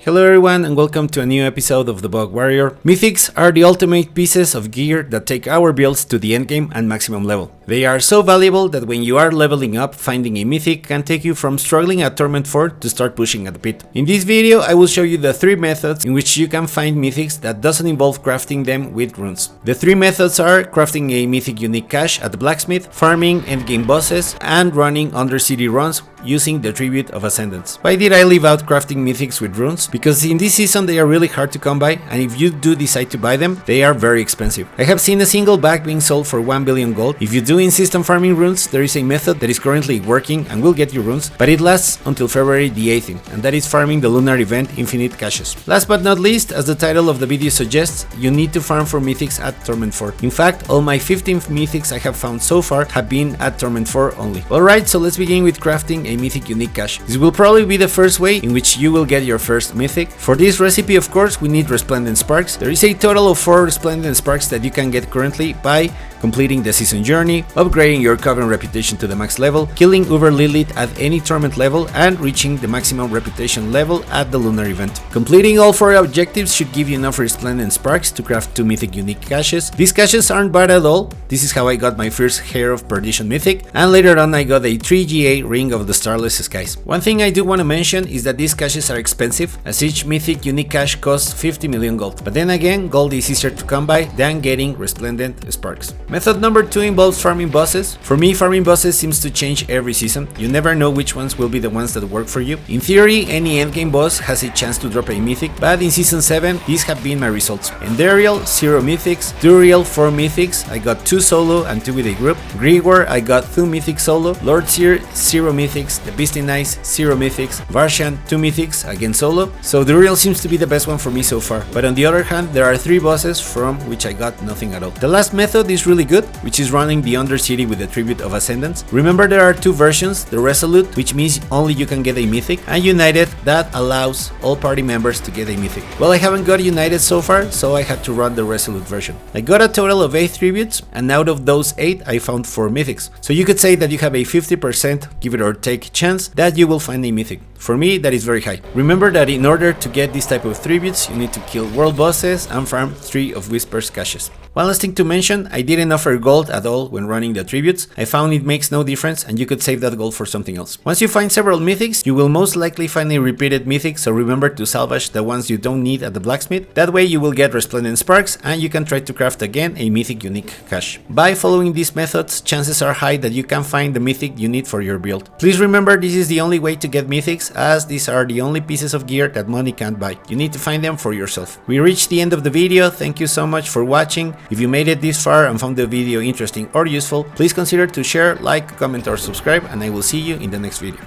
Hello everyone and welcome to a new episode of the Bug Warrior. Mythics are the ultimate pieces of gear that take our builds to the endgame and maximum level. They are so valuable that when you are leveling up, finding a mythic can take you from struggling at Torment 4 to start pushing at the pit. In this video I will show you the 3 methods in which you can find mythics that doesn't involve crafting them with runes. The 3 methods are crafting a mythic unique cache at the blacksmith, farming endgame bosses, and running Undercity runs using the Tribute of Ascendance. Why did I leave out crafting mythics with runes? Because in this season they are really hard to come by, and if you do decide to buy them, they are very expensive. I have seen a single bag being sold for 1 billion gold. If you do insist on farming runes, there is a method that is currently working and will get you runes, but it lasts until February the 18th, and that is farming the lunar event Infinite Caches. Last but not least, as the title of the video suggests, you need to farm for mythics at Torment 4. In fact, all my 15 mythics I have found so far have been at Torment 4 only. Alright, so let's begin with crafting a mythic unique cache. This will probably be the first way in which you will get your first mythic. For this recipe, of course, we need Resplendent Sparks. There is a total of 4 Resplendent Sparks that you can get currently by completing the season journey, upgrading your Coven reputation to the max level, killing Uber Lilith at any Torment level, and reaching the maximum reputation level at the lunar event. Completing all 4 objectives should give you enough Resplendent Sparks to craft 2 mythic unique caches. These caches aren't bad at all. This is how I got my first Hair of Perdition mythic, and later on I got a 3GA Ring of the Starless Skies. One thing I do want to mention is that these caches are expensive, as each mythic unique cache costs 50 million gold. But then again, gold is easier to come by than getting Resplendent Sparks. Method number 2 involves farming bosses. For me, farming bosses seems to change every season. You never know which ones will be the ones that work for you. In theory, any endgame boss has a chance to drop a mythic, but in season 7, these have been my results. Endariel, 0 mythics. Duriel, 4 mythics. I got 2 solo and 2 with a group. Grigor, I got 2 mythics solo. Lord Seer, 0 mythics. The Beastie Nice, 0 mythics. Varshan, 2 mythics, again solo. So Duriel seems to be the best one for me so far. But on the other hand, there are 3 bosses from which I got nothing at all. The last method is really good, which is running the Undercity with the Tribute of Ascendance. Remember, there are 2 versions, the Resolute, which means only you can get a mythic, and United, that allows all party members to get a mythic. Well, I haven't got United so far, so I had to run the Resolute version. I got a total of 8 tributes, and out of those 8 I found 4 mythics. So you could say that you have a 50% give it or take chance that you will find a mythic. For me, that is very high. Remember that in order to get this type of tributes, you need to kill world bosses and farm 3 of Whisper's caches. One last thing to mention, I didn't offer gold at all when running the tributes. I found it makes no difference and you could save that gold for something else. Once you find several mythics, you will most likely find a repeated mythic, so remember to salvage the ones you don't need at the blacksmith. That way you will get Resplendent Sparks and you can try to craft again a mythic unique cache. By following these methods, chances are high that you can find the mythic you need for your build. Please remember, this is the only way to get mythics, as these are the only pieces of gear that money can't buy. You need to find them for yourself. We reached the end of the video. Thank you so much for watching. If you made it this far and found the video interesting or useful, please consider to share, like, comment or subscribe, and I will see you in the next video.